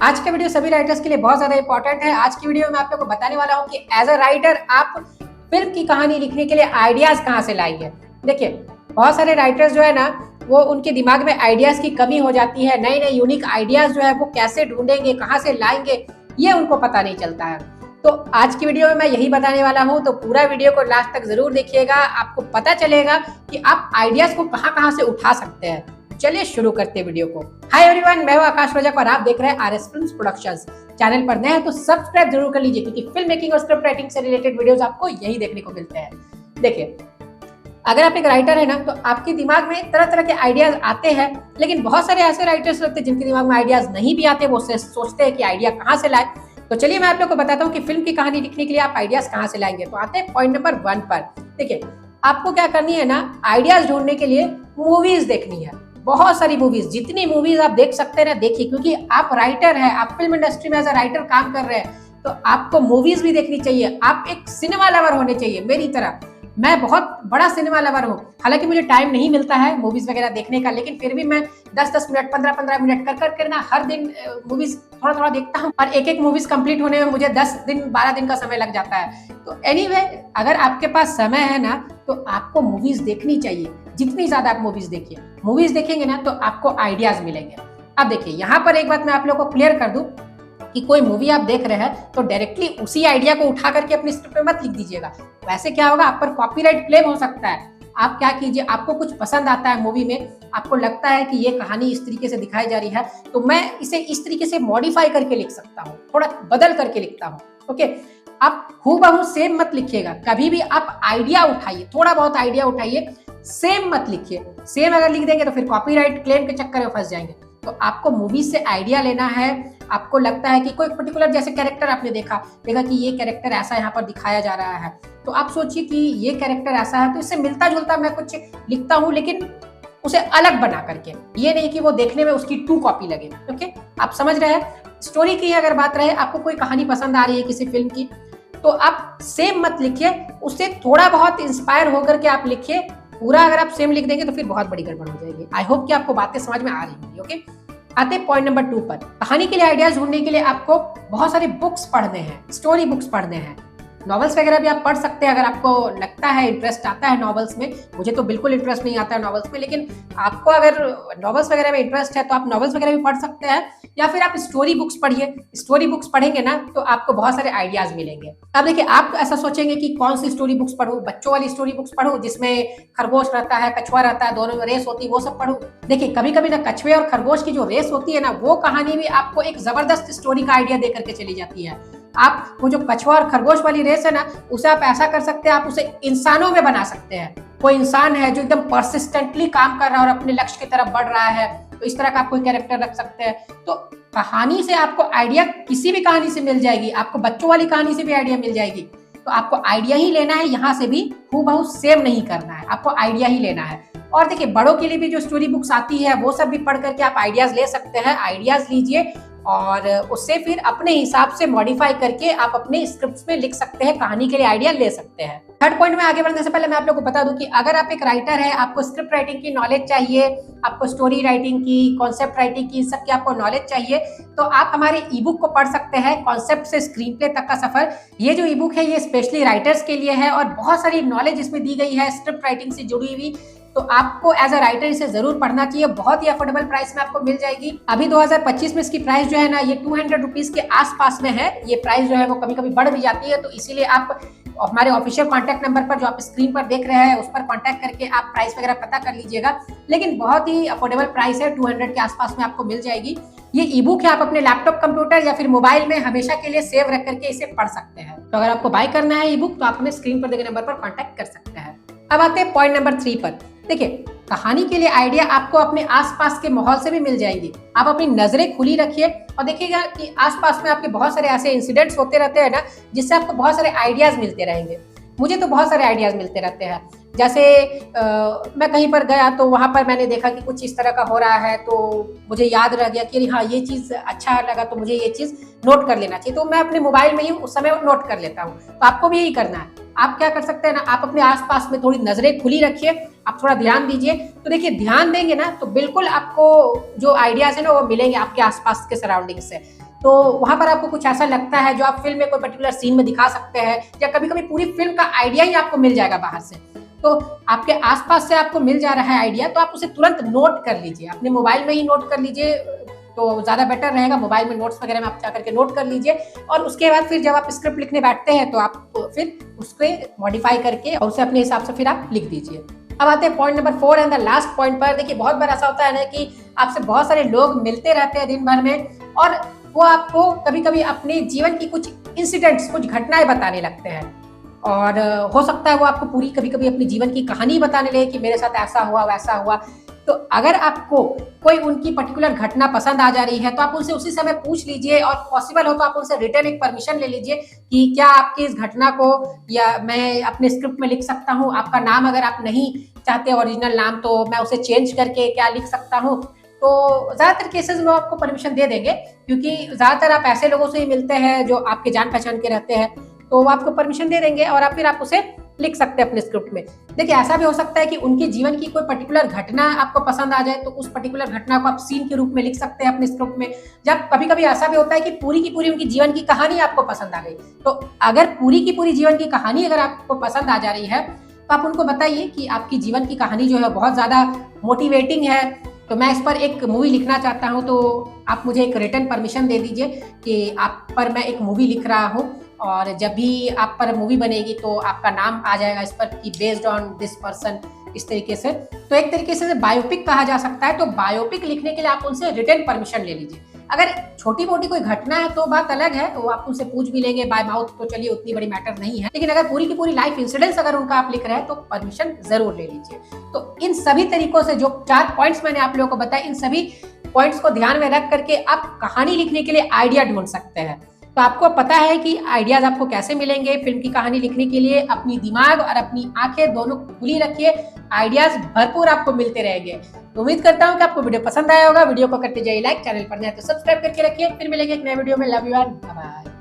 आज का वीडियो सभी राइटर्स के लिए बहुत ज्यादा इंपॉर्टेंट है। आज की वीडियो में आप लोगों को बताने वाला हूँ कि एज अ राइटर आप फिल्म की कहानी लिखने के लिए आइडियाज कहाँ से लाएंगे। देखिए, बहुत सारे राइटर्स जो है ना, वो उनके दिमाग में आइडियाज की कमी हो जाती है। नए नए यूनिक आइडियाज जो है वो कैसे ढूंढेंगे, कहाँ से लाएंगे, ये उनको पता नहीं चलता है। तो आज की वीडियो में मैं यही बताने वाला हूँ, तो पूरा वीडियो को लास्ट तक जरूर देखिएगा। आपको पता चलेगा कि आप आइडियाज को कहाँ कहाँ से उठा सकते हैं। चलिए शुरू करते हैं वीडियो को। हाय एवरीवन, मैं हूं आकाश रजक और आप देख रहे हैं आरएस फिल्म्स प्रोडक्शंस। चैनल पर नए हैं तो सब्सक्राइब जरूर कर लीजिए, क्योंकि फिल्म मेकिंग और स्क्रिप्ट राइटिंग से रिलेटेड वीडियोस आपको यही देखने को मिलते हैं। देखिए, अगर आप एक राइटर है ना, तो आपके दिमाग में तरह तरह के आइडियाज आते हैं, लेकिन बहुत सारे ऐसे राइटर्स होते हैं जिनके दिमाग में आइडियाज नहीं भी आते। वो सोचते हैं कि आइडिया कहाँ से लाए। तो चलिए मैं आप लोग को बताता हूँ कि फिल्म की कहानी लिखने के लिए आप आइडियाज कहाँ से लाएंगे। तो आते हैं पॉइंट नंबर 1 पर। देखिए, आपको क्या करनी है ना, आइडियाज ढूंढने के लिए मूवीज देखनी है। बहुत सारी मूवीज, जितनी मूवीज आप देख सकते हैं ना देखिए, क्योंकि आप राइटर हैं, आप फिल्म इंडस्ट्री में एज अ राइटर काम कर रहे हैं, तो आपको मूवीज भी देखनी चाहिए। आप एक सिनेमा लवर होने चाहिए मेरी तरह। मैं बहुत बड़ा सिनेमा लवर हूँ, हालांकि मुझे टाइम नहीं मिलता है मूवीज वगैरह देखने का, लेकिन फिर भी मैं 10-10 मिनट 15-15 मिनट कर कर ना हर दिन मूवीज थोड़ा थोड़ा देखता हूँ। और एक एक मूवीज कंप्लीट होने में मुझे 10 दिन 12 दिन का समय लग जाता है। तो एनीवे, अगर आपके पास समय है ना, तो आपको मूवीज देखनी चाहिए। जितनी ज्यादा आप मूवीज देखिए, मूवीज देखेंगे ना, तो आपको आइडियाज मिलेंगे। अब देखिए, यहाँ पर एक बात मैं आप लोगों को क्लियर कर दूं कि कोई मूवी आप देख रहे हैं तो डायरेक्टली उसी आइडिया को उठा करके अपनी स्क्रिप्ट में मत लिख दीजिएगा। वैसे क्या होगा, आप पर कॉपीराइट क्लेम हो सकता है। आप क्या कीजिए, आपको कुछ पसंद आता है मूवी में, आपको लगता है कि ये कहानी इस तरीके से दिखाई जा रही है, तो मैं इसे इस तरीके से मॉडिफाई करके लिख सकता हूँ, थोड़ा बदल करके लिखता हूँ। ओके, आप हूबहू सेम मत लिखिएगा। कभी भी आप आइडिया उठाइए, थोड़ा बहुत आइडिया उठाइए, सेम मत लिखिए। सेम अगर लिख देंगे तो फिर कॉपीराइट क्लेम के चक्कर में फंस जाएंगे। तो आपको मूवी से आइडिया लेना है। आपको लगता है कि कोई पर्टिकुलर जैसे कैरेक्टर आपने देखा कि ये कैरेक्टर ऐसा यहाँ पर दिखाया जा रहा है, तो आप सोचिए कि ये कैरेक्टर ऐसा है, तो इससे मिलता जुलता मैं कुछ लिखता हूँ, लेकिन उसे अलग बना करके। ये नहीं कि वो देखने में उसकी टू कॉपी लगे। ओके, आप समझ रहे हैं। स्टोरी की अगर बात रहे, आपको कोई कहानी पसंद आ रही है किसी फिल्म की, तो आप सेम मत लिखिए, उससे थोड़ा बहुत इंस्पायर होकर के आप लिखिए। पूरा अगर आप सेम लिख देंगे तो फिर बहुत बड़ी गड़बड़ हो जाएगी। आई होप कि आपको बातें समझ में आ रही होंगी। ओके, आते पॉइंट नंबर 2 पर। कहानी के लिए आइडियाज ढूंढने के लिए आपको बहुत सारे बुक्स पढ़ने हैं, स्टोरी बुक्स पढ़ने हैं। नॉवेल्स वगैरह भी आप पढ़ सकते हैं अगर आपको लगता है, इंटरेस्ट आता है नॉवेल्स में। मुझे तो बिल्कुल इंटरेस्ट नहीं आता है नॉवेल्स में, लेकिन आपको अगर नॉवेल्स वगैरह में इंटरेस्ट है तो आप नॉवेल्स वगैरह भी पढ़ सकते हैं, या फिर आप स्टोरी बुक्स पढ़िए। स्टोरी बुक्स पढ़ेंगे ना तो आपको बहुत सारे आइडियाज मिलेंगे। अब देखिए, आप ऐसा सोचेंगे कि कौन सी स्टोरी बुक्स पढ़ूं, बच्चों वाली स्टोरी बुक्स पढ़ूं जिसमें खरगोश रहता है, कछुआ रहता है, दोनों में रेस होती है, वो सब पढ़ूं। देखिए, कभी कभी ना कछुए और खरगोश की जो रेस होती है ना, वो कहानी भी आपको एक जबरदस्त स्टोरी का आइडिया दे करके चली जाती है। आप वो जो कछुआ और खरगोश वाली रेस है ना, उसे आप ऐसा कर सकते हैं, आप उसे इंसानों में बना सकते हैं। कोई इंसान है जो एकदम परसिस्टेंटली काम कर रहा है और अपने लक्ष्य की तरफ बढ़ रहा है, तो इस तरह का आप कोई कैरेक्टर रख सकते हैं। तो कहानी से आपको आइडिया किसी भी कहानी से मिल जाएगी, आपको बच्चों वाली कहानी से भी आइडिया मिल जाएगी। तो आपको आइडिया ही लेना है, यहाँ से भी हूबहू सेम नहीं करना है, आपको आइडिया ही लेना है। और देखिए, बड़ों के लिए भी जो स्टोरी बुक्स आती है वो सब भी पढ़ करके आप आइडियाज ले सकते हैं। आइडियाज लीजिए और उससे फिर अपने हिसाब से मॉडिफाई करके आप अपने स्क्रिप्ट्स में लिख सकते हैं, कहानी के लिए आइडिया ले सकते हैं। थर्ड पॉइंट में आगे बढ़ने से पहले मैं आप लोगों को बता दूं कि अगर आप एक राइटर है, आपको स्क्रिप्ट राइटिंग की नॉलेज चाहिए, आपको स्टोरी राइटिंग की, कॉन्सेप्ट राइटिंग की, सबकी आपको नॉलेज चाहिए, तो आप हमारे ई बुक को पढ़ सकते हैं, कॉन्सेप्ट से स्क्रीन प्ले तक का सफर। ये जो ई बुक है, ये स्पेशली राइटर्स के लिए है और बहुत सारी नॉलेज इसमें दी गई है स्क्रिप्ट राइटिंग से जुड़ी हुई। तो आपको एज अ राइटर इसे जरूर पढ़ना चाहिए। बहुत ही अफोर्डेबल प्राइस में आपको मिल जाएगी। अभी 2025 में इसकी प्राइस जो है ना, ये 200 रुपीज के आसपास में है। ये प्राइस जो है वो कभी कभी बढ़ भी जाती है, तो इसीलिए आप हमारे ऑफिशियल कांटेक्ट नंबर पर जो आप स्क्रीन पर देख रहे हैं, उस पर कांटेक्ट करके आप प्राइस वगैरह पता कर लीजिएगा। लेकिन बहुत ही अफोर्डेबल प्राइस है, 200 के आसपास में आपको मिल जाएगी। ये ई बुक है, आप अपने लैपटॉप, कंप्यूटर या फिर मोबाइल में हमेशा के लिए सेव रख करके इसे पढ़ सकते हैं। तो अगर आपको बाय करना है ई बुक, तो आप हमें स्क्रीन पर देखे नंबर पर कॉन्टेक्ट कर सकते हैं। अब आते हैं पॉइंट नंबर 3 पर। देखिए, कहानी के लिए आइडिया आपको अपने आसपास के माहौल से भी मिल जाएंगी। आप अपनी नजरें खुली रखिए और देखिएगा कि आसपास में आपके बहुत सारे ऐसे इंसिडेंट्स होते रहते हैं ना, जिससे आपको बहुत सारे आइडियाज मिलते रहेंगे। मुझे तो बहुत सारे आइडियाज मिलते रहते हैं। जैसे मैं कहीं पर गया तो वहां पर मैंने देखा कि कुछ इस तरह का हो रहा है, तो मुझे याद रह गया कि हाँ, ये चीज अच्छा लगा, तो मुझे ये चीज नोट कर लेना चाहिए। तो मैं अपने मोबाइल में ही उस समय नोट कर लेता हूँ। तो आपको भी यही करना है। आप क्या कर सकते हैं ना, आप अपने आसपास में थोड़ी नजरें खुली रखिए आप थोड़ा ध्यान दीजिए। तो देखिए ध्यान देंगे ना तो बिल्कुल आपको जो आइडियाज है ना वो मिलेंगे आपके आसपास के सराउंडिंग से। तो वहां पर आपको कुछ ऐसा लगता है जो आप फिल्म में कोई पर्टिकुलर सीन में दिखा सकते हैं, या कभी कभी पूरी फिल्म का आइडिया ही आपको मिल जाएगा बाहर से। तो आपके आसपास से आपको मिल जा रहा है आइडिया, तो आप उसे तुरंत नोट कर लीजिए, अपने मोबाइल में ही नोट कर लीजिए तो ज्यादा बेटर रहेगा। मोबाइल में नोट्स वगैरह में आप जाकर के नोट कर लीजिए, और उसके बाद फिर जब आप स्क्रिप्ट लिखने बैठते हैं तो आप फिर उसको मॉडिफाई करके और उसे अपने हिसाब से फिर आप लिख दीजिए। अब आते हैं point number 4 and the last point पर। देखिए बहुत बार ऐसा होता है ना कि आपसे बहुत सारे लोग मिलते रहते हैं दिन भर में, और वो आपको कभी कभी अपने जीवन की कुछ इंसिडेंट्स, कुछ घटनाएं बताने लगते हैं, और हो सकता है वो आपको पूरी कभी कभी अपनी जीवन की कहानी बताने लगे कि मेरे साथ ऐसा हुआ वैसा हुआ। तो अगर आपको कोई उनकी पर्टिकुलर घटना पसंद आ जा रही है तो आप उनसे उसी समय पूछ लीजिए, और पॉसिबल हो तो आप उनसे रिटर्न एक परमिशन ले लीजिए कि क्या आपकी इस घटना को या मैं अपने स्क्रिप्ट में लिख सकता हूँ। आपका नाम अगर आप नहीं चाहते ओरिजिनल नाम, तो मैं उसे चेंज करके क्या लिख सकता हूँ। तो ज्यादातर केसेस में आपको परमिशन दे देंगे, क्योंकि ज्यादातर आप ऐसे लोगों से ही मिलते हैं जो आपके जान पहचान के रहते हैं, तो वो आपको परमिशन दे देंगे और फिर आप उसे लिख सकते हैं अपने स्क्रिप्ट में। देखिए ऐसा भी हो सकता है कि उनके जीवन की कोई पर्टिकुलर घटना आपको पसंद आ जाए, तो उस पर्टिकुलर घटना को आप सीन के रूप में लिख सकते हैं अपने स्क्रिप्ट में। जब कभी कभी ऐसा भी होता है कि पूरी की पूरी उनकी जीवन की कहानी आपको पसंद आ गई, तो अगर पूरी की पूरी जीवन की कहानी अगर आपको पसंद आ जा रही है तो आप उनको बताइए कि आपकी जीवन की कहानी जो है बहुत ज्यादा मोटिवेटिंग है, तो मैं इस पर एक मूवी लिखना चाहता हूं, तो आप मुझे एक रिटर्न परमिशन दे दीजिए कि आप पर मैं एक मूवी लिख रहा हूं, और जब भी आप पर मूवी बनेगी तो आपका नाम आ जाएगा इस पर कि बेस्ड ऑन दिस पर्सन, इस तरीके से। तो एक तरीके से बायोपिक कहा जा सकता है। तो बायोपिक लिखने के लिए आप उनसे रिटर्न परमिशन ले लीजिए। अगर छोटी मोटी कोई घटना है तो बात अलग है, वो आप उनसे पूछ भी लेंगे बाय माउथ, तो चलिए उतनी बड़ी मैटर नहीं है। लेकिन अगर पूरी की पूरी लाइफ इंसिडेंट्स अगर उनका आप लिख रहे हैं तो परमिशन जरूर ले लीजिए। तो इन सभी तरीकों से जो 4 पॉइंट्स मैंने आप लोगों को बताया, इन सभी पॉइंट्स को ध्यान में रख करके आप कहानी लिखने के लिए आइडिया ढूंढ सकते हैं। तो आपको पता है कि आइडियाज आपको कैसे मिलेंगे फिल्म की कहानी लिखने के लिए। अपनी दिमाग और अपनी आंखें दोनों खुली रखिए, आइडियाज भरपूर आपको मिलते रहेंगे। तो उम्मीद करता हूं कि आपको वीडियो पसंद आया होगा। वीडियो को करते जाइए लाइक, चैनल पर नए तो सब्सक्राइब करके रखिए। फिर मिलेंगे एक नए वीडियो में। Love you and bye bye.